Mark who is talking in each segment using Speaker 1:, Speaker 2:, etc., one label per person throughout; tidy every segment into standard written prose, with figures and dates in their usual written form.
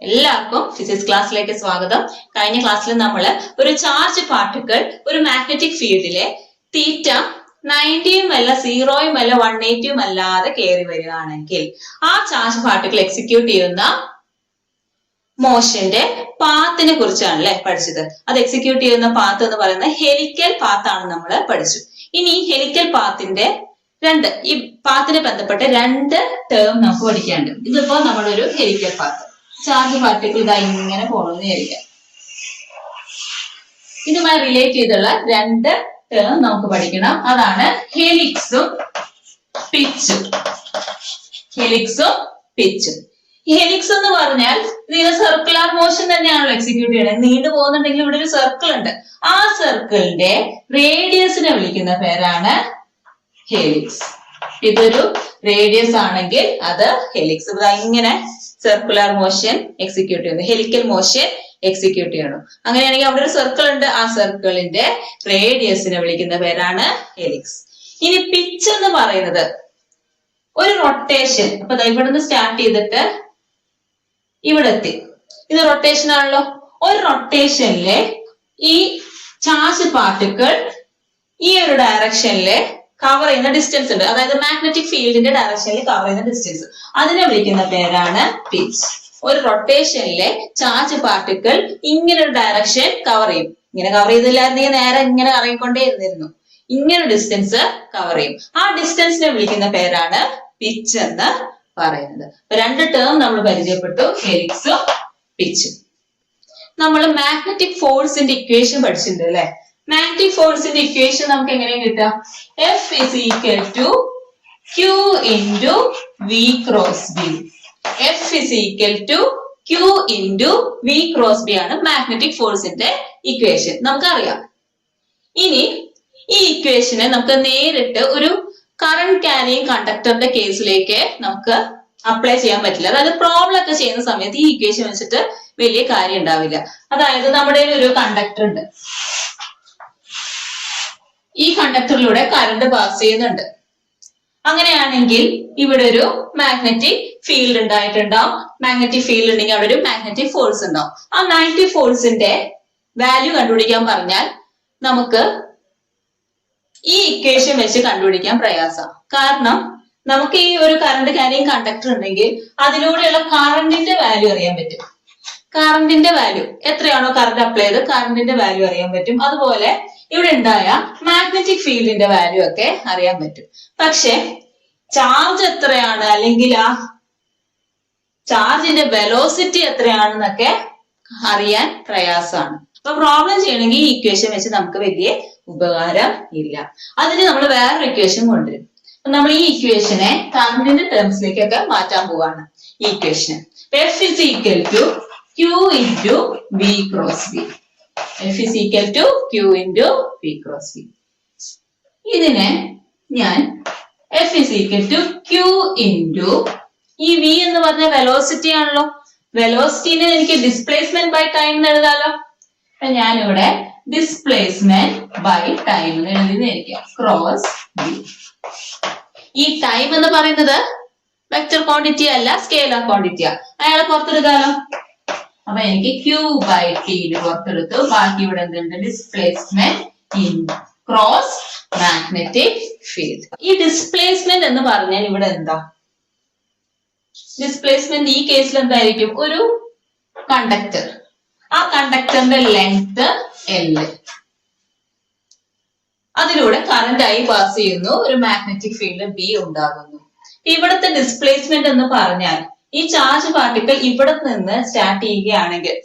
Speaker 1: എല്ലാവർക്കും ഫിസിക്സ് ക്ലാസ്സിലേക്ക് സ്വാഗതം. കഴിഞ്ഞ ക്ലാസ്സിൽ നമ്മൾ ഒരു ചാർജ് പാർട്ടിക്കിൾ ഒരു മാഗ്നറ്റിക് ഫീൽഡിലെ തീറ്റ 90യും അല്ല 0യും അല്ല 180യും അല്ലാതെ കയറി വരികയാണെങ്കിൽ ആ ചാർജ് പാർട്ടിക്കിൾ എക്സിക്യൂട്ട് ചെയ്യുന്ന മോഷന്റെ പാത്തിനെ കുറിച്ചാണല്ലേ പഠിച്ചത്. അത് എക്സിക്യൂട്ട് ചെയ്യുന്ന പാത്ത് എന്ന് പറയുന്നത് ഹെലിക്കൽ പാത്താണ് നമ്മൾ പഠിച്ചു. ഇനി ഈ ഹെലിക്കൽ പാത്തിന്റെ ഈ പാത്തിനെ ബന്ധപ്പെട്ട് രണ്ട് ടേം നമുക്ക് പഠിക്കാനുണ്ട്. ഇതിപ്പോ നമ്മളൊരു ഹെലിക്കൽ പാത്ത് ചാർജ് പാർട്ടിക്കിൾ ഇതാ ഇങ്ങനെ പോകണമെന്ന് വിചാരിക്കാം. ഇതുമായി റിലേറ്റ് ചെയ്തുള്ള രണ്ട് ടേം നമുക്ക് പഠിക്കണം. അതാണ് ഹെലിക്സും പിച്ചും. ഹെലിക്സും പിച്ചും. ഹെലിക്സ് എന്ന് പറഞ്ഞാൽ ഇതിന് സർക്കുലർ മോഷൻ തന്നെയാണല്ലോ എക്സിക്യൂട്ട് ചെയ്യണത്. നീണ്ടു പോകുന്നുണ്ടെങ്കിൽ ഇവിടെ ഒരു സർക്കിൾ ഉണ്ട്. ആ സർക്കിളിന്റെ റേഡിയസിനെ വിളിക്കുന്ന പേരാണ് ഹെലിക്സ്. ഇതൊരു റേഡിയസ് ആണെങ്കിൽ അത് ഹെലിക്സ്. ഇങ്ങനെ സർക്കുലർ മോഷൻ എക്സിക്യൂട്ട് ചെയ്യുന്നു, ഹെലിക്കൽ മോഷൻ എക്സിക്യൂട്ട് ചെയ്യണം. അങ്ങനെയാണെങ്കിൽ അവിടെ ഒരു സർക്കിൾ ഉണ്ട്. ആ സർക്കിളിന്റെ റേഡിയസിനെ വിളിക്കുന്ന പേരാണ് ഹെലിക്സ്. ഇനി പിച്ച് എന്ന് പറയുന്നത് ഒരു റൊട്ടേഷൻ. അപ്പൊ ഇവിടെ നിന്ന് സ്റ്റാർട്ട് ചെയ്തിട്ട് ഇവിടെ എത്തി. ഇത് റൊട്ടേഷൻ ആണല്ലോ. ഒരു റൊട്ടേഷനിലെ ഈ ചാർജ് പാർട്ടിക്കിൾ ഈ ഒരു ഡയറക്ഷനില് കവർ ചെയ്യുന്ന ഡിസ്റ്റൻസ് ഉണ്ട്. അതായത് മാഗ്നറ്റിക് ഫീൽഡിന്റെ ഡയറക്ഷനിൽ കവർ ചെയ്യുന്ന ഡിസ്റ്റൻസ്, അതിനെ വിളിക്കുന്ന പേരാണ് പിച്ച്. ഒരു റൊട്ടേഷനിലെ ചാർജ് പാർട്ടിക്കിൾ ഇങ്ങനെ ഒരു ഡയറക്ഷൻ കവർ ചെയ്യും. ഇങ്ങനെ കവർ ചെയ്തില്ലായിരുന്നെങ്കിൽ നേരെ ഇങ്ങനെ കറങ്ങിക്കൊണ്ടേ ഇരുന്നിരുന്നു. ഇങ്ങനെ ഡിസ്റ്റൻസ് കവർ ചെയ്യും. ആ ഡിസ്റ്റൻസിനെ വിളിക്കുന്ന പേരാണ് പിച്ച് എന്ന് പറയുന്നത്. രണ്ട് ടേം നമ്മൾ പരിചയപ്പെട്ടു, ഹെലിക്സും പിച്ചും. നമ്മൾ മാഗ്നറ്റിക് ഫോഴ്സിന്റെ ഇക്വേഷൻ പഠിച്ചിട്ടുണ്ട് അല്ലെ. മാഗ്നറ്റിക് ഫോഴ്സിന്റെ ഇക്വേഷൻ നമുക്ക് എങ്ങനെ കിട്ടാം? F is equal to Q into V cross B. F is equal to Q into V cross B ആണ് മാഗ്നറ്റിക് ഫോഴ്സിന്റെ ഇക്വേഷൻ. നമുക്കറിയാം. ഇനി ഈ ഇക്വേഷനെ നമുക്ക് നേരിട്ട് ഒരു കറന്റ് ക്യാരിയിങ് കണ്ടക്ടറിന്റെ കേസിലേക്ക് നമുക്ക് അപ്ലൈ ചെയ്യാൻ പറ്റില്ല. അതായത് പ്രോബ്ലം ഒക്കെ ചെയ്യുന്ന സമയത്ത് ഈ ഇക്വേഷൻ വെച്ചിട്ട് വലിയ കാര്യം ഉണ്ടാവില്ല. അതായത് നമ്മുടെ ഒരു കണ്ടക്ടർ ഉണ്ട്. ഈ കണ്ടക്ടറിലൂടെ കറണ്ട് പാസ് ചെയ്യുന്നുണ്ട്. അങ്ങനെയാണെങ്കിൽ ഇവിടെ ഒരു മാഗ്നറ്റിക് ഫീൽഡ് ഉണ്ടായിട്ടുണ്ടാവും. മാഗ്നറ്റിക് ഫീൽഡ് ഉണ്ടെങ്കിൽ അവിടെ ഒരു മാഗ്നറ്റിക് ഫോഴ്സ് ഉണ്ടാവും. ആ മാഗ്നറ്റിക് ഫോഴ്സിന്റെ വാല്യൂ കണ്ടുപിടിക്കാൻ പറഞ്ഞാൽ നമുക്ക് ഈ ഇക്വേഷൻ വെച്ച് കണ്ടുപിടിക്കാൻ പ്രയാസം. കാരണം നമുക്ക് ഈ ഒരു കറണ്ട് ക്യാരിയിങ് കണ്ടക്ടർ ഉണ്ടെങ്കിൽ അതിലൂടെയുള്ള കറണ്ടിന്റെ വാല്യൂ അറിയാൻ പറ്റും. കറണ്ടിന്റെ വാല്യൂ എത്രയാണോ കറണ്ട് അപ്ലൈ ചെയ്ത് കറണ്ടിന്റെ വാല്യൂ അറിയാൻ പറ്റും. അതുപോലെ ഇവിടെ ഉണ്ടായ മാഗ്നറ്റിക് ഫീൽഡിന്റെ വാല്യൂ ഒക്കെ അറിയാൻ പറ്റും. പക്ഷെ ചാർജ് എത്രയാണ് അല്ലെങ്കിൽ ആ ചാർജിന്റെ വെലോസിറ്റി എത്രയാണെന്നൊക്കെ അറിയാൻ പ്രയാസമാണ്. അപ്പൊ പ്രോബ്ലം ചെയ്യണമെങ്കിൽ ഈ ഇക്വേഷൻ വെച്ച് നമുക്ക് വലിയ ഉപകാരം ഇല്ല. അതിന് നമ്മൾ വേറൊരു ഇക്വേഷൻ കൊണ്ടുവരും. നമ്മൾ ഈ ഇക്വേഷനെ കറണ്ടിന്റെ ടേംസിലേക്കൊക്കെ മാറ്റാൻ പോവാണ്. ഈ equation F is equal to Q into V cross B. F is equal to Q into V cross B. ഇതിനെ ഞാൻ F is equal to Q into ഈ V എന്ന് പറഞ്ഞ വെലോസിറ്റി ആണല്ലോ. വെലോസിറ്റിനെ എനിക്ക് ഡിസ്പ്ലേസ്മെന്റ് ബൈ ടൈം എന്ന് എഴുതാലോ. ഞാനിവിടെ ഡിസ്പ്ലേസ്മെന്റ് ബൈ ടൈം എന്ന് എഴുതിയിരിക്കാം. Cross B. ഈ ടൈം എന്ന് പറയുന്നത് വെക്റ്റർ ക്വാണ്ടിറ്റി അല്ല, സ്കേലാർ ക്വാണ്ടിറ്റിയാ. അയാളെ പുറത്തെടുക്കാലോ. അപ്പൊ എനിക്ക് Q by T പുറത്തെടുത്തു. ബാക്കി ഇവിടെ എന്തുണ്ട്? Displacement in cross magnetic field. ഈ ഡിസ്പ്ലേസ്മെന്റ് എന്ന് പറഞ്ഞാൽ ഇവിടെ എന്താ? ഡിസ്പ്ലേസ്മെന്റ് ഈ കേസിൽ എന്തായിരിക്കും? ഒരു കണ്ടക്ടർ, ആ കണ്ടക്ടറിന്റെ ലെങ്ത് L, അതിലൂടെ കറന്റ് ആയി പാസ് ചെയ്യുന്നു. ഒരു മാഗ്നറ്റിക് ഫീൽഡ് B ഉണ്ടാകുന്നു. ഇവിടുത്തെ ഡിസ്പ്ലേസ്മെന്റ് എന്ന് പറഞ്ഞാൽ ഈ ചാർജ് പാർട്ടിക്കിൾ ഇവിടെ നിന്ന് സ്റ്റാർട്ട് ചെയ്യുകയാണെങ്കിൽ,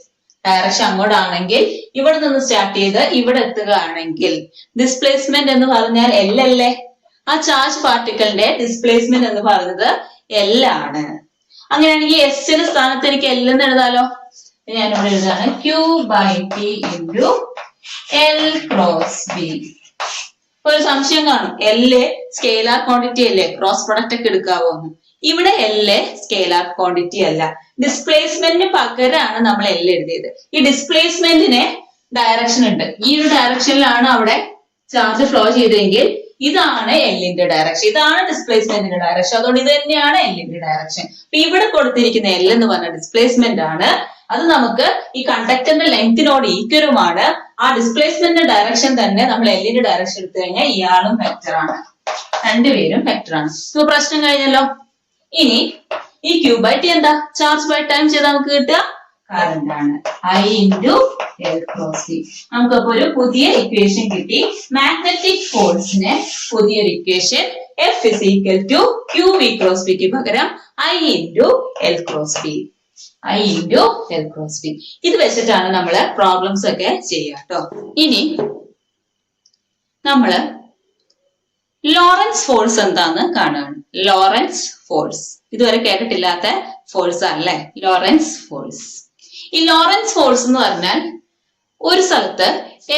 Speaker 1: ഡയറക്ഷൻ അങ്ങോട്ടാണെങ്കിൽ ഇവിടെ നിന്ന് സ്റ്റാർട്ട് ചെയ്ത് ഇവിടെ എത്തുകയാണെങ്കിൽ ഡിസ്പ്ലേസ്മെന്റ് എന്ന് പറഞ്ഞാൽ L അല്ലേ? ആ ചാർജ് പാർട്ടിക്കിളിന്റെ ഡിസ്പ്ലേസ്മെന്റ് എന്ന് പറയുന്നത് L ആണ്. അങ്ങനെയാണെങ്കിൽ S ന്റെ സ്ഥാനത്ത് എനിക്ക് L എന്ന് എഴുതാലോ. ഞാനിവിടെ എഴുതാണ് Q by T into L cross B. ഒരു സംശയം കാണും, L സ്കേലാർ ക്വാണ്ടിറ്റി അല്ലേ, ക്രോസ് പ്രൊഡക്റ്റ് ഒക്കെ എടുക്കാവോ എന്ന്. ഇവിടെ L സ്കേലാർ ക്വാണ്ടിറ്റി അല്ല, ഡിസ്പ്ലേസ്മെന്റിന് പകരമാണ് നമ്മൾ L എഴുതിയത്. ഈ ഡിസ്പ്ലേസ്മെന്റിന് ഡയറക്ഷൻ ഉണ്ട്. ഈ ഒരു ഡയറക്ഷനിലാണ് അവിടെ ചാർജ് ഫ്ലോ ചെയ്തെങ്കിൽ ഇതാണ് എല്ലിന്റെ ഡയറക്ഷൻ, ഇതാണ് ഡിസ്പ്ലേസ്മെന്റിന്റെ ഡയറക്ഷൻ. അതുകൊണ്ട് ഇത് തന്നെയാണ് എല്ലിന്റെ ഡയറക്ഷൻ. അപ്പൊ ഇവിടെ കൊടുത്തിരിക്കുന്ന എൽ എന്ന് പറഞ്ഞ ഡിസ്പ്ലേസ്മെന്റ് ആണ്. അത് നമുക്ക് ഈ കണ്ടക്ടറിന്റെ ലെങ്തിനോട് ഈക്വലുമാണ്. ആ ഡിസ്പ്ലേസ്മെന്റിന്റെ ഡയറക്ഷൻ തന്നെ നമ്മൾ എല്ലിന്റെ ഡയറക്ഷൻ എടുത്തു കഴിഞ്ഞാൽ ഇയാളും വെക്ടർ ആണ്, രണ്ടുപേരും വെക്ടർ ആണ്. ഇപ്പൊ പ്രശ്നം കഴിഞ്ഞല്ലോ. ഇനി ഈ Q ബൈ ടി എന്താ? ചാർജ് ബൈ ടൈം ചെയ്താൽ നമുക്ക് കിട്ടുക കറന്റ് ആണ്, I into L cross B. നമുക്കപ്പോ ഒരു പുതിയ ഇക്വേഷൻ കിട്ടി. മാഗ്നറ്റിക് ഫോഴ്സിന് പുതിയൊരു equation F is equal to QB cross ബിക്ക് പകരം I into L cross B, I into L cross B. ഇത് വെച്ചിട്ടാണ് നമ്മള് പ്രോബ്ലംസ് ഒക്കെ ചെയ്യുക കേട്ടോ. ഇനി നമ്മള് ലോറൻസ് ഫോഴ്സ് എന്താന്ന് കാണുകയാണ്. ലോറൻസ് ഫോഴ്സ് ഇതുവരെ കേട്ടിട്ടില്ലാത്ത ഫോഴ്സ് ആണല്ലേ, ലോറൻസ് ഫോഴ്സ്. ഈ ലോറൻസ് ഫോഴ്സ് എന്ന് പറഞ്ഞാൽ ഒരു സ്ഥലത്ത്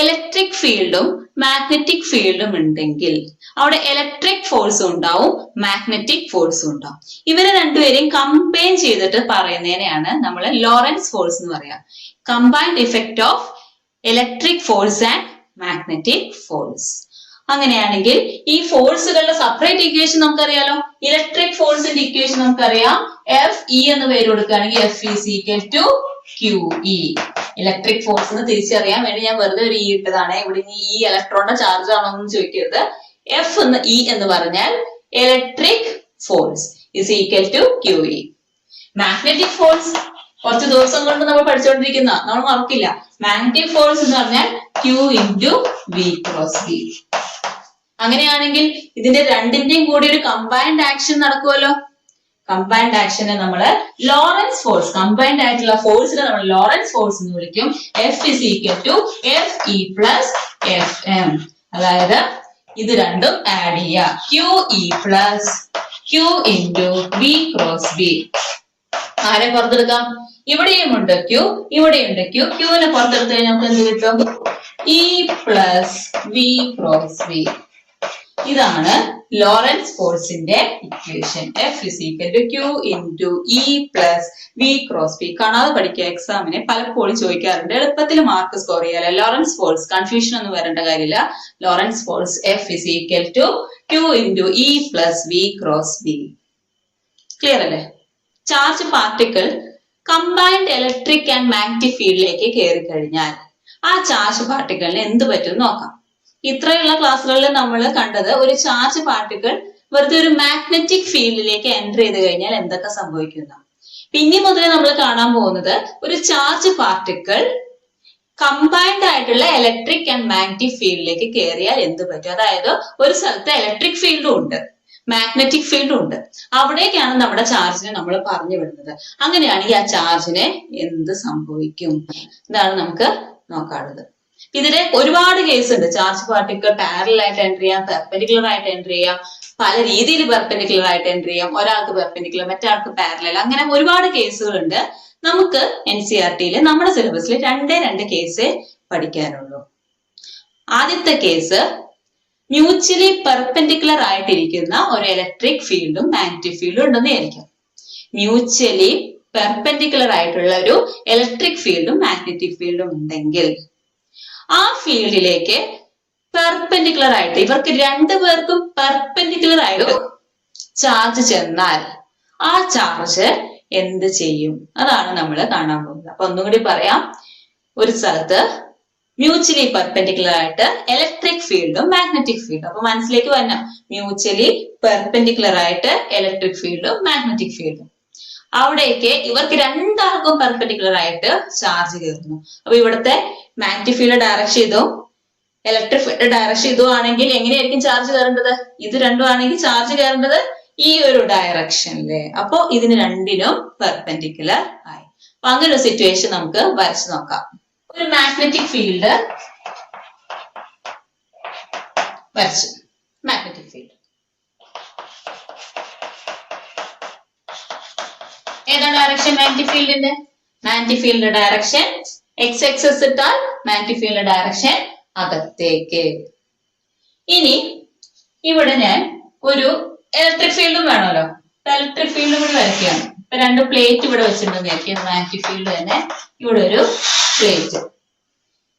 Speaker 1: ഇലക്ട്രിക് ഫീൽഡും മാഗ്നറ്റിക് ഫീൽഡും ഉണ്ടെങ്കിൽ അവിടെ ഇലക്ട്രിക് ഫോഴ്സും ഉണ്ടാവും, മാഗ്നറ്റിക് ഫോഴ്സും ഉണ്ടാവും. ഇവരെ രണ്ടുപേരെയും കമ്പൈൻ ചെയ്തിട്ട് പറയുന്നതിനെയാണ് നമ്മൾ ലോറൻസ് ഫോഴ്സ് എന്ന് പറയാം. Combined effect of electric force and magnetic force. അങ്ങനെയാണെങ്കിൽ ഈ ഫോഴ്സുകളുടെ സെപ്പറേറ്റ് ഇക്വേഷൻ നമുക്കറിയാലോ. ഇലക്ട്രിക് ഫോഴ്സിന്റെ ഇക്വേഷൻ നമുക്കറിയാം. എഫ് ഇ എന്ന് പേര് കൊടുക്കുകയാണെങ്കിൽ F is equal to Q E. Electric force എന്ന് തിരിച്ചറിയാൻ വേണ്ടി ഞാൻ വെറുതെ ഒരു ഇ ഇട്ടതാണ്. ഇവിടെ ഈ ഇലക്ട്രോണിന്റെ ചാർജ് ആണോ എന്ന് ചോദിക്കരുത്. എഫ് എന്ന് ഇ എന്ന് പറഞ്ഞാൽ electric force is equal to Q E. Magnetic force കുറച്ച് ദിവസം കൊണ്ട് നമ്മൾ പഠിച്ചുകൊണ്ടിരിക്കുന്ന, നമ്മൾ മറക്കില്ല. മാഗ്നറ്റിക് ഫോഴ്സ് എന്ന് പറഞ്ഞാൽ Q into V cross B. അങ്ങനെയാണെങ്കിൽ ഇതിന്റെ രണ്ടിന്റെയും കൂടി ഒരു കമ്പൈൻഡ് ആക്ഷൻ നടക്കുമല്ലോ. കമ്പൈൻഡ് ആക്ഷനെ നമ്മള് ലോറൻസ് ഫോഴ്സ്, കമ്പൈൻഡ് ആയിട്ടുള്ള ഫോഴ്സിനെ നമ്മൾ ലോറൻസ് ഫോഴ്സ് എന്ന് വിളിക്കും. F is equal to F E plus F M. അതായത് ഇത് രണ്ടും ആഡ് ചെയ്യുക. Q E plus Q into V cross B. ആരെ പുറത്തെടുക്കാം? ഇവിടെയുമുണ്ട് ക്യൂ, ഇവിടെയുണ്ട് ക്യൂ. ക്യൂവിനെ പുറത്തെടുത്ത് കഴിഞ്ഞാൽ നമുക്ക് എന്ത് കിട്ടും? E plus V cross B. ഇതാണ് ലോറൻസ് ഫോഴ്സിന്റെ equation. F is equal to Q into E plus V cross B. കാണാതെ പഠിക്കുക, എക്സാമിനെ പലപ്പോഴും ചോദിക്കാറുണ്ട്. എളുപ്പത്തിൽ മാർക്ക് സ്കോർ ചെയ്യാലോ. ലോറൻസ് ഫോഴ്സ് കൺഫ്യൂഷൻ ഒന്നും വരേണ്ട കാര്യമില്ല. Lorentz force F is equal to Q into E plus V cross B. Clear അല്ലേ? Charge particle combined electric and magnetic ഫീൽഡിലേക്ക് കയറി കഴിഞ്ഞാൽ ആ ചാർജ് പാർട്ടിക്കിളിന് എന്ത് പറ്റും നോക്കാം. ഇത്രയുള്ള ക്ലാസ്സുകളിൽ നമ്മൾ കണ്ടത് ഒരു ചാർജ് പാർട്ടിക്കിൾ വെറുതെ ഒരു മാഗ്നറ്റിക് ഫീൽഡിലേക്ക് എൻ്റർ ചെയ്ത് കഴിഞ്ഞാൽ എന്തൊക്കെ സംഭവിക്കുന്ന. പിന്നെ മുതൽ നമ്മൾ കാണാൻ പോകുന്നത് ഒരു ചാർജ് പാർട്ടിക്കിൾ കമ്പൈൻഡ് ആയിട്ടുള്ള ഇലക്ട്രിക് ആൻഡ് മാഗ്നറ്റിക് ഫീൽഡിലേക്ക് കയറിയാൽ എന്ത് പറ്റും. അതായത് ഒരു സ്ഥലത്ത് ഇലക്ട്രിക് ഫീൽഡും ഉണ്ട്, മാഗ്നറ്റിക് ഫീൽഡും ഉണ്ട്. അവിടേക്കാണ് നമ്മുടെ ചാർജിനെ നമ്മൾ പറഞ്ഞു വിടുന്നത്. അങ്ങനെയാണെങ്കിൽ ആ ചാർജിന് എന്ത് സംഭവിക്കും? ഇതാണ് നമുക്ക് നോക്കാനുള്ളത്. ഇതിന് ഒരുപാട് കേസ് ഉണ്ട്. ചാർജ് പാർട്ടിക്കിൾ പാരലൽ ആയിട്ട് എൻ്റർ ചെയ്യാം, പെർപെൻഡിക്കുലർ ആയിട്ട് എൻ്റർ ചെയ്യാം, പല രീതിയിൽ പെർപെൻഡിക്കുലർ ആയിട്ട് എൻ്റർ ചെയ്യാം. ഒരാൾക്ക് പെർപെൻഡിക്കുലർ, മറ്റൊരാൾക്ക് പാരലൽ, അങ്ങനെ ഒരുപാട് കേസുകളുണ്ട്. നമുക്ക് NCERT നമ്മുടെ സിലബസിൽ രണ്ട് കേസേ പഠിക്കാനുള്ളൂ. ആദ്യത്തെ കേസ് മ്യൂച്വലി പെർപെൻഡിക്കുലർ ആയിട്ടിരിക്കുന്ന ഒരു ഇലക്ട്രിക് ഫീൽഡും മാഗ്നറ്റിക് ഫീൽഡും ഉണ്ടെന്ന് വിചാരിക്കാം. മ്യൂച്വലി പെർപെൻഡിക്കുലർ ആയിട്ടുള്ള ഒരു ഇലക്ട്രിക് ഫീൽഡും മാഗ്നറ്റിക് ഫീൽഡും ഉണ്ടെങ്കിൽ ആ ഫീൽഡിലേക്ക് പെർപെൻഡിക്കുലർ ആയിട്ട് ഇവർക്ക് രണ്ടുപേർക്കും പെർപെൻഡിക്കുലർ ആയിട്ട് ചാർജ് ചെന്നാൽ ആ ചാർജ് എന്ത് ചെയ്യും? അതാണ് നമ്മൾ കാണാൻ പോകുന്നത്. അപ്പൊ ഒന്നും കൂടി പറയാം. ഒരു സ്ഥലത്ത് മ്യൂച്വലി പെർപെൻഡിക്കുലർ ആയിട്ട് ഇലക്ട്രിക് ഫീൽഡും മാഗ്നറ്റിക് ഫീൽഡും. അപ്പൊ മനസ്സിലേക്ക് വരണം, മ്യൂച്വലി പെർപെൻഡിക്കുലർ ആയിട്ട് ഇലക്ട്രിക് ഫീൽഡും മാഗ്നറ്റിക് ഫീൽഡും. അവിടേക്ക് ഇവർക്ക് രണ്ടാൾക്കും പെർപെൻഡിക്കുലർ ആയിട്ട് ചാർജ് കയറുന്നു. അപ്പൊ ഇവിടുത്തെ മാഗ്നറ്റിക് ഫീൽഡ് ഡയറക്ഷൻ ഇതും ഇലക്ട്രിക് ഫീൽഡ് ഡയറക്ഷൻ ഇതും ആണെങ്കിൽ എങ്ങനെയായിരിക്കും ചാർജ് കയറേണ്ടത്? ഇത് രണ്ടും ആണെങ്കിൽ ചാർജ് കയറേണ്ടത് ഈ ഒരു ഡയറക്ഷനില്. അപ്പോ ഇതിന് രണ്ടിനും പെർപെൻഡിക്കുലർ ആയി. അപ്പൊ അങ്ങനെ ഒരു സിറ്റുവേഷൻ നമുക്ക് വരച്ചു നോക്കാം. ഒരു മാഗ്നറ്റിക് ഫീൽഡ് വരച്ചു. മാഗ്നറ്റിക് ഫീൽഡ് ഏതാണ് ഡയറക്ഷൻ? മാഗ്നറ്റിക് ഫീൽഡിന്റെ magnetic field direction X axis ഇട്ടാൽ മാഗ്നറ്റിക് ഫീൽഡ് ഡയറക്ഷൻ അകത്തേക്ക്. ഇനി ഇവിടെ ഞാൻ ഒരു ഇലക്ട്രിക് ഫീൽഡും വേണമല്ലോ. ഇലക്ട്രിക് ഫീൽഡും കൂടി വരയ്ക്കുകയാണ്. ഇപ്പൊ രണ്ട് പ്ലേറ്റ് ഇവിടെ വെച്ചിട്ടുണ്ടെന്ന് വിചാരിക്കും. മാഗ്നറ്റിക് ഫീൽഡ് തന്നെ ഇവിടെ ഒരു പ്ലേറ്റ്.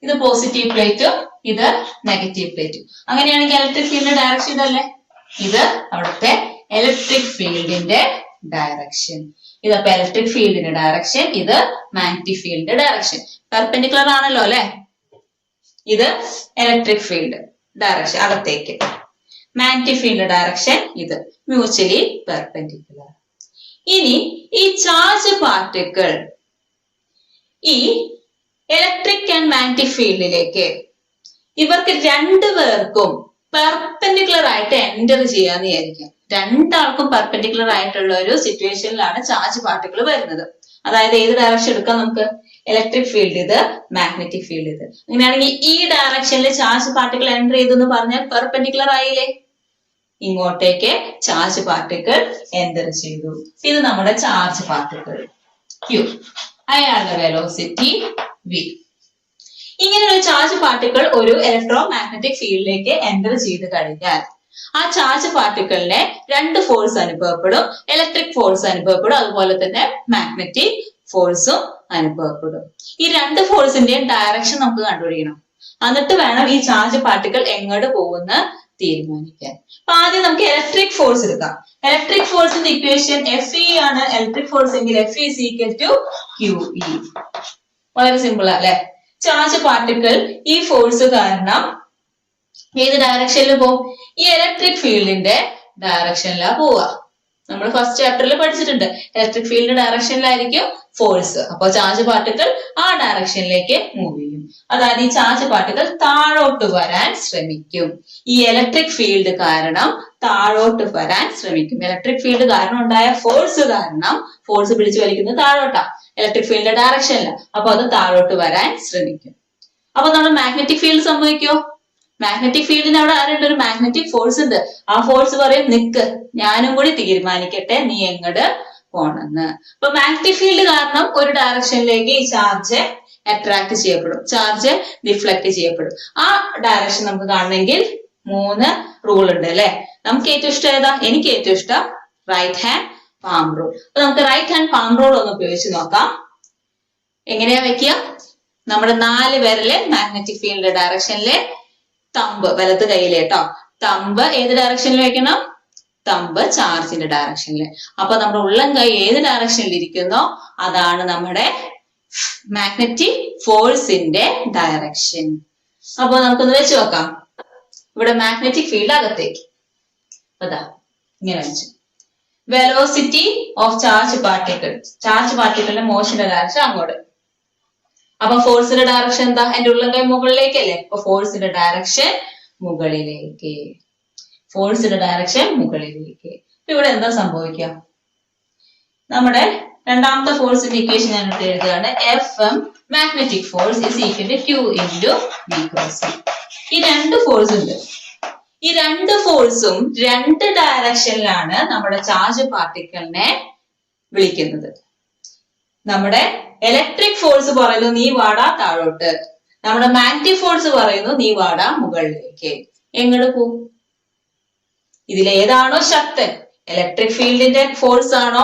Speaker 1: ഇത് പോസിറ്റീവ് പ്ലേറ്റും ഇത് നെഗറ്റീവ് പ്ലേറ്റും. അങ്ങനെയാണെങ്കിൽ ഇലക്ട്രിക് ഫീൽഡിന്റെ ഡയറക്ഷൻ ഇതല്ലേ? ഇത് അവിടുത്തെ ഇലക്ട്രിക് ഫീൽഡിന്റെ ഡയറക്ഷൻ. ഇതപ്പോ ഇലക്ട്രിക് ഫീൽഡിന്റെ ഡയറക്ഷൻ, ഇത് മാഗ്നറ്റിക് ഫീൽഡിന്റെ ഡയറക്ഷൻ. പെർപെൻഡിക്കുലർ ആണല്ലോ അല്ലെ? ഇത് ഇലക്ട്രിക് ഫീൽഡ് ഡയറക്ഷൻ അകത്തേക്ക്, മാഗ്നറ്റിക് ഫീൽഡ് ഡയറക്ഷൻ ഇത് മ്യൂച്വലി പെർപെൻഡിക്കുലർ. ഇനി ഈ ചാർജ് പാർട്ടിക്കിൾ ഈ ഇലക്ട്രിക് ആൻഡ് മാഗ്നറ്റിക് ഫീൽഡിലേക്ക് ഇവർക്ക് രണ്ടുപേർക്കും പെർപെൻഡിക്കുലർ ആയിട്ട് എൻറ്റർ ചെയ്യാന്ന് വിചാരിക്കാം. രണ്ടാൾക്കും പെർപെൻഡിക്കുലർ ആയിട്ടുള്ള ഒരു സിറ്റുവേഷനിലാണ് ചാർജ് പാർട്ടിക്കിൾ വരുന്നത്. അതായത് ഏത് ഡയറക്ഷൻ എടുക്കാം നമുക്ക്? ഇലക്ട്രിക് ഫീൽഡ് ഇത്, മാഗ്നറ്റിക് ഫീൽഡ് ഇത്. അങ്ങനെയാണെങ്കിൽ ഈ ഡയറക്ഷനിൽ ചാർജ് പാർട്ടിക്കിൾ എൻറ്റർ ചെയ്തു എന്ന് പറഞ്ഞാൽ പെർപെൻഡിക്കുലർ ആയില്ലേ? ഇങ്ങോട്ടേക്ക് ചാർജ് പാർട്ടിക്കിൾ എൻറ്റർ ചെയ്തു. ഇത് നമ്മുടെ ചാർജ് പാർട്ടിക്കിൾ Q. അയാളുടെ വെലോസിറ്റി V. ഇങ്ങനെ ഒരു ചാർജ് പാർട്ടിക്കിൾ ഒരു ഇലക്ട്രോ മാഗ്നറ്റിക് ഫീൽഡിലേക്ക് എൻറ്റർ ചെയ്ത് കഴിഞ്ഞാൽ ആ ചാർജ് പാർട്ടിക്കിളിനെ രണ്ട് ഫോഴ്സ് അനുഭവപ്പെടും. ഇലക്ട്രിക് ഫോഴ്സ് അനുഭവപ്പെടും, അതുപോലെ തന്നെ മാഗ്നറ്റിക് ഫോഴ്സും അനുഭവപ്പെടും. ഈ രണ്ട് ഫോഴ്സിന്റെയും ഡയറക്ഷൻ നമുക്ക് കണ്ടുപിടിക്കണം. എന്നിട്ട് വേണം ഈ ചാർജ് പാർട്ടിക്കിൾ എങ്ങോട്ട് പോകുന്ന തീരുമാനിക്കാൻ. അപ്പൊ ആദ്യം നമുക്ക് ഇലക്ട്രിക് ഫോഴ്സ് എടുക്കാം. ഇലക്ട്രിക് ഫോഴ്സിന്റെ ഇക്വേഷൻ Fe ആണ് ഇലക്ട്രിക് ഫോഴ്സ് എങ്കിൽ Fe is equal to QE. വളരെ സിമ്പിൾ അല്ലെ? ചാർജ് പാർട്ടിക്കിൾ ഈ ഫോഴ്സ് കാരണം ഏത് ഡയറക്ഷനിൽ പോകും? ഈ ഇലക്ട്രിക് ഫീൽഡിന്റെ ഡയറക്ഷനിലാ പോവുക. നമ്മൾ ഫസ്റ്റ് ചാപ്റ്ററിൽ പഠിച്ചിട്ടുണ്ട്, ഇലക്ട്രിക് ഫീൽഡ് ഡയറക്ഷനിലായിരിക്കും ഫോഴ്സ്. അപ്പൊ ചാർജ് പാർട്ടിക്കിൾ ആ ഡയറക്ഷനിലേക്ക് മൂവ് ചെയ്യും. അതായത് ഈ ചാർജ് പാർട്ടിക്കിൾ താഴോട്ട് വരാൻ ശ്രമിക്കും. ഈ ഇലക്ട്രിക് ഫീൽഡ് കാരണം താഴോട്ട് വരാൻ ശ്രമിക്കും. ഇലക്ട്രിക് ഫീൽഡ് കാരണം ഉണ്ടായ ഫോഴ്സ് കാരണം ഫോഴ്സ് പിടിച്ചു വലിക്കുന്നത് താഴോട്ടാ, ഇലക്ട്രിക് ഫീൽഡിന്റെ ഡയറക്ഷനില്ല. അപ്പൊ അത് താഴോട്ട് വരാൻ ശ്രമിക്കും. അപ്പൊ നമ്മുടെ മാഗ്നറ്റിക് ഫീൽഡ് സംഭവിക്കോ? മാഗ്നറ്റിക് ഫീൽഡിന് അവിടെ ആരുണ്ട്? ഒരു മാഗ്നറ്റിക് ഫോഴ്സ് ഉണ്ട്. ആ ഫോഴ്സ് പറയും നിക്ക്, ഞാനും കൂടി തീരുമാനിക്കട്ടെ നീ എങ്ങോട്ട് പോണെന്ന്. അപ്പൊ മാഗ്നറ്റിക് ഫീൽഡ് കാരണം ഒരു ഡയറക്ഷനിലേക്ക് ഈ ചാർജ് അട്രാക്ട് ചെയ്യപ്പെടും, ചാർജ് ഡിഫ്ലക്ട് ചെയ്യപ്പെടും. ആ ഡയറക്ഷൻ നമുക്ക് കാണണമെങ്കിൽ 3 റൂൾ ഉണ്ട് അല്ലെ? നമുക്ക് ഏറ്റവും ഇഷ്ടം ഏതാ? എനിക്ക് ഏറ്റവും ഇഷ്ടം റൈറ്റ് ഹാൻഡ് പാം റൂൾ. അപ്പൊ നമുക്ക് റൈറ്റ് ഹാൻഡ് പാം റൂൾ ഒന്ന് ഉപയോഗിച്ച് നോക്കാം. എങ്ങനെയാ വെക്കുക? നമ്മുടെ 4 വിരല് മാഗ്നറ്റിക് ഫീൽഡ് ഡയറക്ഷനിലെ, തമ്പ് വലത് കയ്യില് കേട്ടോ, തമ്പ് ഏത് ഡയറക്ഷനിൽ വെക്കണം? തമ്പ് ചാർജിന്റെ ഡയറക്ഷനിൽ. അപ്പൊ നമ്മുടെ ഉള്ളം കൈ ഏത് ഡയറക്ഷനിൽ ഇരിക്കുന്നോ അതാണ് നമ്മുടെ മാഗ്നറ്റിക് ഫോഴ്സിന്റെ ഡയറക്ഷൻ. അപ്പൊ നമുക്കൊന്ന് വെച്ച് നോക്കാം. ഇവിടെ മാഗ്നറ്റിക് ഫീൽഡ് അകത്തേക്ക്, അതാ ഇങ്ങനെ വെച്ചു. Velocity of charge particle, charge പാർട്ടിക്കിളിന്റെ മോഷന്റെ ഡയറക്ഷൻ അങ്ങോട്ട്. അപ്പൊ ഫോഴ്സിന്റെ ഡയറക്ഷൻ എന്താ? എന്റെ ഉള്ളം കൈ മുകളിലേക്കല്ലേ? അപ്പൊ ഫോഴ്സിന്റെ ഡയറക്ഷൻ മുകളിലേക്ക്, ഫോഴ്സിന്റെ ഡയറക്ഷൻ മുകളിലേക്ക്. ഇവിടെ എന്താ സംഭവിക്കുക? നമ്മുടെ രണ്ടാമത്തെ ഫോഴ്സിന്റെ ഇക്വേഷൻ ഞാൻ ഇവിടെ എഴുതുകയാണ്. Fm magnetic force is equal to Q into V cross V. ഈ രണ്ട് ഫോഴ്സ് ഉണ്ട്. ഈ രണ്ട് ഫോഴ്സും രണ്ട് ഡയറക്ഷനിലാണ് നമ്മുടെ ചാർജ് പാർട്ടിക്കിളിനെ വിളിക്കുന്നത്. നമ്മുടെ ഇലക്ട്രിക് ഫോഴ്സ് പറയുന്നു നീ വാടാ താഴോട്ട്, നമ്മുടെ മാഗ്നറ്റിക് ഫോഴ്സ് പറയുന്നു നീ വാടാ മുകളിലേക്ക്. എങ്ങോട്ട് പോകും? ഇതിലേതാണോ ശക്തൻ? ഇലക്ട്രിക് ഫീൽഡിന്റെ ഫോഴ്സ് ആണോ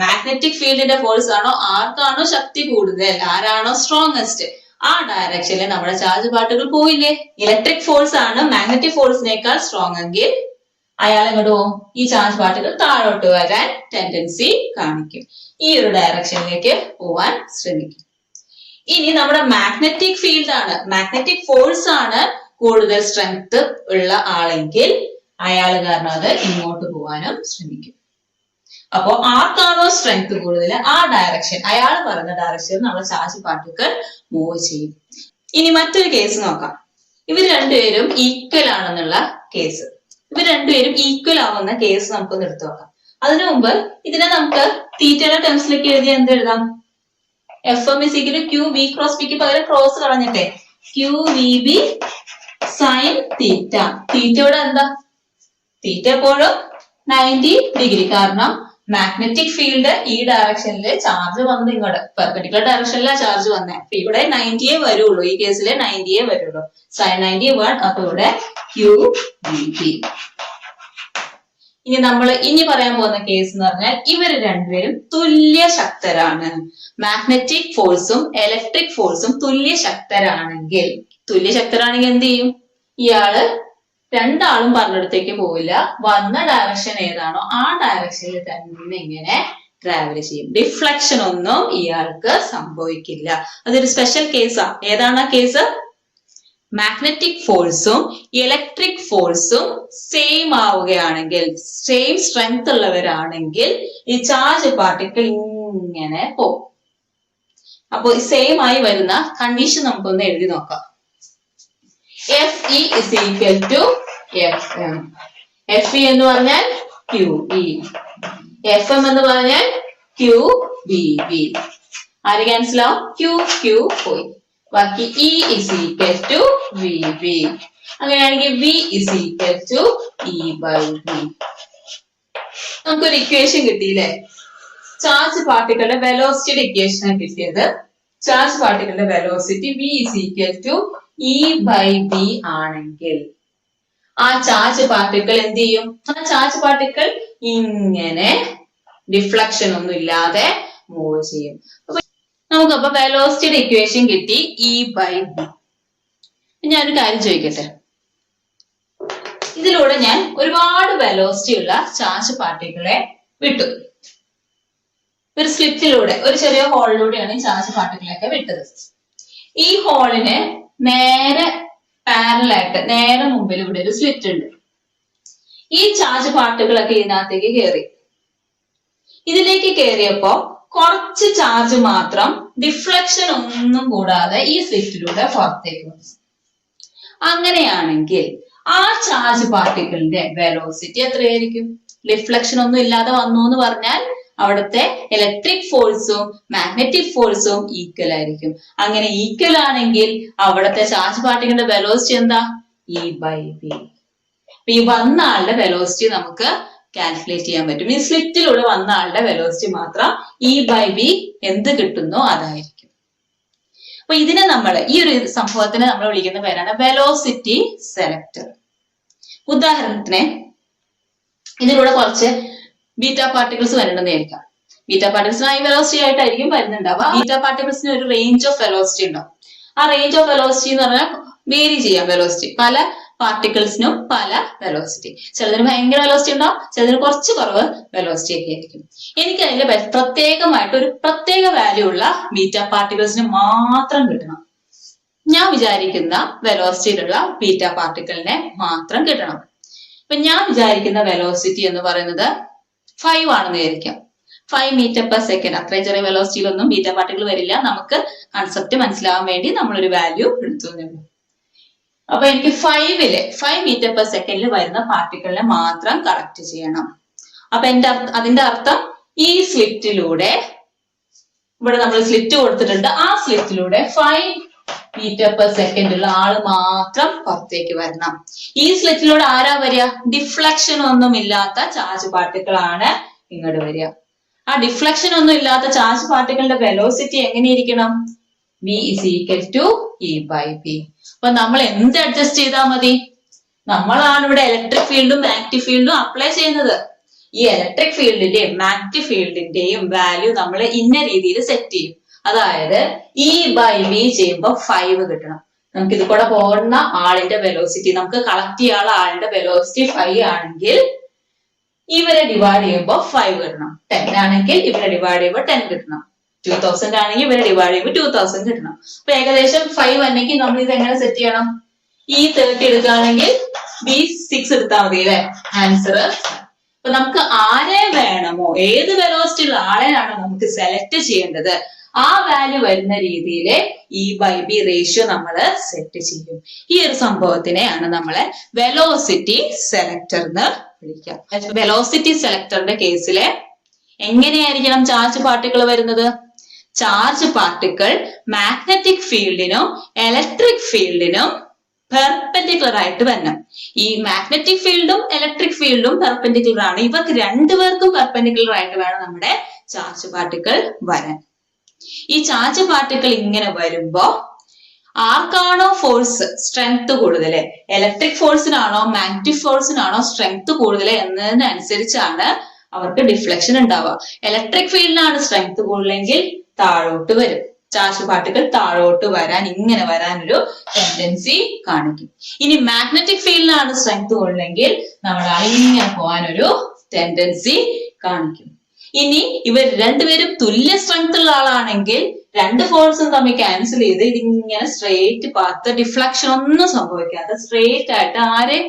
Speaker 1: മാഗ്നറ്റിക് ഫീൽഡിന്റെ ഫോഴ്സ് ആണോ? ആർക്കാണോ ശക്തി കൂടുതൽ, ആരാണോ സ്ട്രോങ്സ്റ്റ്, ആ ഡയറക്ഷനിൽ നമ്മുടെ ചാർജ് പാർട്ടിക്കിൾ പോയില്ലേ? ഇലക്ട്രിക് ഫോഴ്സ് ആണ് മാഗ്നറ്റിക് ഫോഴ്സിനേക്കാൾ സ്ട്രോങ് എങ്കിൽ അയാൾ എങ്ങോട്ട് പോകും? ഈ ചാർജ് പാർട്ടിക്കിൾ താഴോട്ട് വരാൻ ടെൻഡൻസി കാണിക്കും, ഈ ഒരു ഡയറക്ഷനിലേക്ക് പോവാൻ ശ്രമിക്കും. ഇനി നമ്മുടെ മാഗ്നറ്റിക് ഫീൽഡ് ആണ്, മാഗ്നറ്റിക് ഫോഴ്സ് ആണ് കൂടുതൽ സ്ട്രെങ്ത് ഉള്ള ആളെങ്കിൽ അയാൾ കാരണം അത് ഇങ്ങോട്ട് പോവാനും ശ്രമിക്കും. അപ്പോ ആർക്കാണോ സ്ട്രെങ്ത് കൂടുതൽ ആ ഡയറക്ഷൻ, അയാൾ പറയുന്ന ഡയറക്ഷനിൽ നമ്മുടെ ചാർജ് പാർട്ടിക്കിൾ മൂവ് ചെയ്യും. ഇനി മറ്റൊരു കേസ് നോക്കാം. ഇവർ രണ്ടുപേരും ഈക്വൽ ആണെന്നുള്ള കേസ്. ഇവർ രണ്ടുപേരും ഈക്വൽ ആവുന്ന കേസ് നമുക്കൊന്ന് എടുത്തു നോക്കാം. അതിനു മുമ്പ് ഇതിനെ നമുക്ക് തീറ്റയുടെ ടേംസിലേക്ക് എഴുതി എന്ത് എഴുതാം? Fm is equal to Q V cross V ക്ക് പകരം ക്രോസ് കളഞ്ഞിട്ടെ QVB sin തീറ്റ. തീറ്റയുടെ എന്താ? തീറ്റ എപ്പോഴും 90 ഡിഗ്രി. കാരണം മാഗ്നറ്റിക് ഫീൽഡ് ഈ ഡയറക്ഷനിൽ ചാർജ് വന്നത് ഇങ്ങോട്ട് പെർപെൻഡിക്കുലർ ഡയറക്ഷനിലാണ് ചാർജ് വന്നത്. അപ്പൊ ഇവിടെ 90 വരുള്ളൂ, ഈ കേസിൽ 90 വരുള്ളൂ. sin 90 1. അപ്പൊ ഇവിടെ QVB. ഇനി നമ്മൾ ഇനി പറയാൻ പോകുന്ന കേസ് എന്ന് പറഞ്ഞാൽ ഇവർ രണ്ടുപേരും തുല്യ ശക്തരാണ്. മാഗ്നറ്റിക് ഫോഴ്സും ഇലക്ട്രിക് ഫോഴ്സും തുല്യ ശക്തരാണെങ്കിൽ എന്ത് ചെയ്യും? ഇയാള് രണ്ടാളും പറഞ്ഞിടത്തേക്ക് പോവില്ല. വന്ന ഡയറക്ഷൻ ഏതാണോ ആ ഡയറക്ഷനിൽ തന്നെ ഇങ്ങനെ ട്രാവൽ ചെയ്യും. ഡിഫ്ലക്ഷൻ ഒന്നും ഇയാൾക്ക് സംഭവിക്കില്ല. അതൊരു സ്പെഷ്യൽ കേസാ. ഏതാണ് ആ കേസ്? മാഗ്നറ്റിക് ഫോഴ്സും ഇലക്ട്രിക് ഫോഴ്സും സെയിം ആവുകയാണെങ്കിൽ, സെയിം സ്ട്രെങ്ത് ഉള്ളവരാണെങ്കിൽ ഈ ചാർജ് പാർട്ടിക്കിൾ ഇങ്ങനെ പോകും. അപ്പൊ സെയിം ആയി വരുന്ന കണ്ടീഷൻ നമുക്കൊന്ന് എഴുതി നോക്കാം. FE is equal to FM. FE എന്ന് പറഞ്ഞാൽ QE, FM എന്ന് പറഞ്ഞാൽ QBB. ആര് ക്യാൻസൽ ആവും? Q പോയി. ബാക്കി E is equal to VB. അങ്ങനെയാണെങ്കിൽ V is equal to E/B. നമുക്കൊരു ഇക്വേഷൻ കിട്ടിയില്ലേ? ചാർജ് പാർട്ടിക്കിളുടെ വെലോസിറ്റിയുടെ ഇക്വേഷനാണ് കിട്ടിയത്. ചാർജ് പാർട്ടിക്കിളുടെ velocity V is equal to E/B ആണെങ്കിൽ ആ ചാർജ് പാർട്ടിക്കിൾ എന്ത് ചെയ്യും? ആ ചാർജ് പാർട്ടിക്കിൾ ഇങ്ങനെ ഡിഫ്ലക്ഷൻ ഒന്നും ഇല്ലാതെ മൂവ് ചെയ്യും. നമുക്കപ്പോ വെലോസിറ്റിയുടെ ഇക്വേഷൻ കിട്ടി E/B. ഞാനൊരു കാര്യം ചോദിക്കട്ടെ. ഇതിലൂടെ ഞാൻ ഒരുപാട് വെലോസിറ്റി ഉള്ള ചാർജ് പാർട്ടിക്കിളെ വിട്ടു. ഒരു സ്ലിറ്റിലൂടെ, ഒരു ചെറിയ ഹോളിലൂടെയാണ് ഈ ചാർജ് പാർട്ടിക്കിളൊക്കെ വിട്ടത്. ഈ ഹോളിന് നേരെ പാരലായിട്ട് നേരെ മുമ്പിൽ ഇവിടെ ഒരു സ്ലിറ്റ് ഉണ്ട്. ഈ ചാർജ് പാർട്ടിക്കിളൊക്കെ ഇതിനകത്തേക്ക് കയറി. ഇതിലേക്ക് കയറിയപ്പോ കുറച്ച് ചാർജ് മാത്രം ഡിഫ്ലക്ഷൻ ഒന്നും കൂടാതെ ഈ സ്ലിറ്റിലൂടെ പുറത്തേക്ക് വന്നു. അങ്ങനെയാണെങ്കിൽ ആ ചാർജ് പാർട്ടിക്കിളിന്റെ വെലോസിറ്റി എത്രയായിരിക്കും? ഡിഫ്ലക്ഷൻ ഒന്നും ഇല്ലാതെ വന്നു എന്ന് പറഞ്ഞാൽ അവിടുത്തെ ഇലക്ട്രിക് ഫോഴ്സും മാഗ്നറ്റിക് ഫോഴ്സും ഈക്വൽ ആയിരിക്കും. അങ്ങനെ ഈക്വൽ ആണെങ്കിൽ അവിടുത്തെ ചാർജ് പാർട്ടിക്കിളിന്റെ വെലോസിറ്റി എന്താ? E/B. ഈ വന്ന ആളുടെ വെലോസിറ്റി നമുക്ക് കാൽക്കുലേറ്റ് ചെയ്യാൻ പറ്റും. ഈ സ്ലിറ്റിലൂടെ വന്ന ആളുടെ വെലോസിറ്റി മാത്രം E/B എന്ത് കിട്ടുന്നോ അതായിരിക്കും. അപ്പൊ ഇതിനെ ഈ ഒരു സംഭവത്തിനെ നമ്മൾ വിളിക്കുന്ന പേരാണ് വെലോസിറ്റി സെലക്ടർ. ഉദാഹരണത്തിന് ഇതിലൂടെ കുറച്ച് ബീറ്റ പാർട്ടിക്കിൾസ് വരണമെന്നായിരിക്കാം. ബീറ്റ പാർട്ടിക്കിൾസിന് ഹൈ വെലോസിറ്റി ആയിട്ടായിരിക്കും വരുന്നുണ്ടാവുക. ബീറ്റ പാർട്ടിക്കിൾസിന് ഒരു റേഞ്ച് ഓഫ് വെലോസിറ്റി ഉണ്ടാവും. ആ റേഞ്ച് ഓഫ് വെലോസിറ്റി എന്ന് പറഞ്ഞാൽ വേരി ചെയ്യാം വെലോസിറ്റി. പല പാർട്ടിക്കിൾസിനും പല വെലോസിറ്റി. ചിലതിന് ഭയങ്കര വെലോസിറ്റി ഉണ്ടാവും, ചിലതിന് കുറച്ച് കുറവ് വെലോസിറ്റി ഒക്കെ ആയിരിക്കും. എനിക്ക് അതിന്റെ പ്രത്യേകമായിട്ട് ഒരു പ്രത്യേക വാല്യൂ ഉള്ള ബീറ്റ പാർട്ടിക്കിൾസിന് മാത്രം കിട്ടണം. ഞാൻ വിചാരിക്കുന്ന വെലോസിറ്റിയിലുള്ള ബീറ്റ പാർട്ടിക്കിളിനെ മാത്രം കിട്ടണം. ഇപ്പൊ ഞാൻ വിചാരിക്കുന്ന വെലോസിറ്റി എന്ന് പറയുന്നത് 5 ആണെന്ന് വിചാരിക്കാം. 5 മീറ്റർ പെർ സെക്കൻഡ്. അത്രയും ചെറിയ വെലോസിറ്റിയിലൊന്നും ബീറ്റ പാർട്ടിക്കിൾ വരില്ല. നമുക്ക് കൺസെപ്റ്റ് മനസ്സിലാവാൻ വേണ്ടി നമ്മളൊരു വാല്യൂ എടുത്തു. അപ്പൊ എനിക്ക് 5 മീറ്റർ പെർ സെക്കൻഡിൽ വരുന്ന പാർട്ടിക്കിളിനെ മാത്രം കളക്ട് ചെയ്യണം. അപ്പൊ അതിന്റെ അർത്ഥം ഈ സ്ലിറ്റിലൂടെ, ഇവിടെ നമ്മൾ സ്ലിറ്റ് കൊടുത്തിട്ടുണ്ട്, ആ സ്ലിറ്റിലൂടെ 5 മീറ്റർ പെർ സെക്കൻഡ് ഉള്ള ആള് മാത്രം പുറത്തേക്ക് വരണം. ഈ സ്ലിറ്റിലൂടെ ആരാ വരിക? ഡിഫ്ലക്ഷൻ ഒന്നും ഇല്ലാത്ത ചാർജ് പാർട്ടിക്കിൾ ആണ് ഇങ്ങോട്ട് വരിക. ആ ഡിഫ്ലക്ഷൻ ഒന്നും ഇല്ലാത്ത ചാർജ് പാർട്ടിക്കിളിന്റെ വെലോസിറ്റി എങ്ങനെയിരിക്കണം? V is equal to E/B. അപ്പൊ നമ്മൾ എന്ത് അഡ്ജസ്റ്റ് ചെയ്താൽ മതി? നമ്മളാണ് ഇവിടെ ഇലക്ട്രിക് ഫീൽഡും മാഗ്നറ്റിക് ഫീൽഡും അപ്ലൈ ചെയ്യുന്നത്. ഈ ഇലക്ട്രിക് ഫീൽഡിന്റെയും മാഗ്നറ്റിക് ഫീൽഡിന്റെയും വാല്യൂ നമ്മൾ ഇന്ന രീതിയിൽ സെറ്റ് ചെയ്യും. അതായത് E/B ചെയ്യുമ്പോൾ 5 കിട്ടണം. നമുക്ക് ഇത് കൂടെ പോകുന്ന ആളിന്റെ വെലോസിറ്റി, നമുക്ക് കളക്ട് ചെയ്യാനുള്ള ആളുടെ വെലോസിറ്റി 5 ആണെങ്കിൽ ഇവരെ ഡിവൈഡ് ചെയ്യുമ്പോൾ 5 കിട്ടണം. 10 ആണെങ്കിൽ ഇവരെ ഡിവൈഡ് ചെയ്യുമ്പോൾ 10 കിട്ടണം. 2000 ആണെങ്കിൽ ഇവരെ ഡിവൈഡ് ചെയ്യുമ്പോൾ 2000 കിട്ടണം. അപ്പൊ ഏകദേശം 5 അല്ലെങ്കിൽ നമ്മൾ ഇത് എങ്ങനെ സെറ്റ് ചെയ്യണം? E30 എടുക്കുകയാണെങ്കിൽ B6 എടുത്താൽ മതി അല്ലെ ആൻസർ. അപ്പൊ നമുക്ക് ആരെ വേണമോ, ഏത് വെലോസിറ്റി ഉള്ള ആളെയാണോ നമുക്ക് സെലക്ട് ചെയ്യേണ്ടത്, ആ വാല്യൂ വരുന്ന രീതിയിൽ E/B റേഷ്യോ നമ്മൾ സെറ്റ് ചെയ്യും. ഈ ഒരു സംഭവത്തിനെയാണ് നമ്മളെ വെലോസിറ്റി സെലക്ടർ എന്ന് വിളിക്കാം. വെലോസിറ്റി സെലക്ടറിന്റെ കേസില് എങ്ങനെയായിരിക്കണം ചാർജ് പാർട്ടിക്കിൾ വരുന്നത്? ചാർജ് പാർട്ടിക്കിൾ മാഗ്നറ്റിക് ഫീൽഡിനും ഇലക്ട്രിക് ഫീൽഡിനും പെർപെൻഡിക്കുലർ ആയിട്ട് വരണം. ഈ മാഗ്നറ്റിക് ഫീൽഡും ഇലക്ട്രിക് ഫീൽഡും പെർപെൻഡിക്കുലർ ആണ്. ഇവർക്ക് രണ്ടുപേർക്കും പെർപെൻഡിക്കുലർ ആയിട്ട് വേണം നമ്മുടെ ചാർജ് പാർട്ടിക്കിൾ വരാൻ. ഈ ചാർജ് പാർട്ടിക്കിൾ ഇങ്ങനെ വരുമ്പോ ആർക്കാണോ ഫോഴ്സ് സ്ട്രെങ്ത് കൂടുതൽ, ഇലക്ട്രിക് ഫോഴ്സിനാണോ മാഗ്നറ്റിക് ഫോഴ്സിനാണോ സ്ട്രെങ്ത് കൂടുതൽ എന്നതിനനുസരിച്ചാണ് അവർക്ക് ഡിഫ്ലക്ഷൻ ഉണ്ടാവുക. ഇലക്ട്രിക് ഫീൽഡിനാണ് സ്ട്രെങ്ത് കൂടുതലെങ്കിൽ താഴോട്ട് വരും. ചാർജ് പാർട്ടിക്കിൾ താഴോട്ട് വരാൻ, ഇങ്ങനെ വരാൻ ഒരു ടെൻഡൻസി കാണിക്കും. ഇനി മാഗ്നറ്റിക് ഫീൽഡിനാണ് സ്ട്രെങ്ത് കൂടുതലെങ്കിൽ നമ്മൾ ഇങ്ങനെ പോകാൻ ഒരു ടെൻഡൻസി കാണിക്കും. ഇനി ഇവർ രണ്ടുപേരും തുല്യ സ്ട്രെങ്ത് ഉള്ള ആളാണെങ്കിൽ രണ്ട് ഫോഴ്സും തമ്മിൽ ക്യാൻസൽ ചെയ്ത് ഇതിങ്ങനെ സ്ട്രെയിറ്റ് പാത്ത്, ഡിഫ്ലക്ഷൻ ഒന്നും സംഭവിക്കാതെ സ്ട്രെയിറ്റ് ആയിട്ട് ആരെ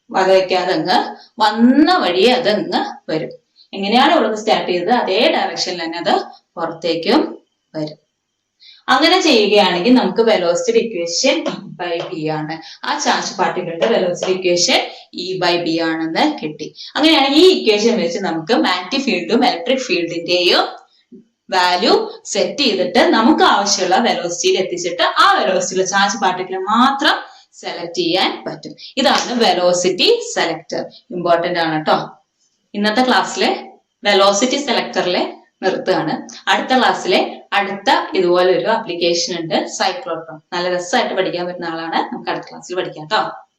Speaker 1: വകവയ്ക്കാതെ അങ്ങ് വന്ന വഴിയെ അത് അങ്ങ് വരും. എങ്ങനെയാണ് ഇവിടെ സ്റ്റാർട്ട് ചെയ്തത് അതേ ഡയറക്ഷനിൽ തന്നെ അത് പുറത്തേക്കും വരും. അങ്ങനെ ചെയ്യുകയാണെങ്കിൽ നമുക്ക് വെലോസിറ്റി ഇക്വേഷൻ E/B ആണ്. ആ charge particle velocity equation E/B ആണെന്ന് കിട്ടി. അങ്ങനെയാണ് ഈ ഇക്വേഷൻ വെച്ച് നമുക്ക് മാഗ്നറ്റിക് ഫീൽഡും ഇലക്ട്രിക് ഫീൽഡിന്റെയും വാല്യൂ സെറ്റ് ചെയ്തിട്ട് നമുക്ക് ആവശ്യമുള്ള വെലോസിറ്റിയിൽ എത്തിച്ചിട്ട് ആ വെലോസിറ്റിയിലെ ചാർജ് പാർട്ടിക്കിൾ മാത്രം സെലക്ട് ചെയ്യാൻ പറ്റും. ഇതാണ് വെലോസിറ്റി സെലക്ടർ. ഇമ്പോർട്ടന്റ് ആണ് കേട്ടോ. ഇന്നത്തെ ക്ലാസ്സിലെ വെലോസിറ്റി സെലക്ടറിലെ നിർത്തുകയാണ്. അടുത്ത ക്ലാസ്സിലെ അടുത്ത ഇതുപോലെ ഒരു ആപ്ലിക്കേഷൻ ഉണ്ട്, സൈക്ലോട്രോൺ. നല്ല രസമായിട്ട് പഠിക്കാൻ പറ്റുന്ന ആളാണ്. നമുക്ക് അടുത്ത ക്ലാസ്സിൽ പഠിക്കാം കേട്ടോ.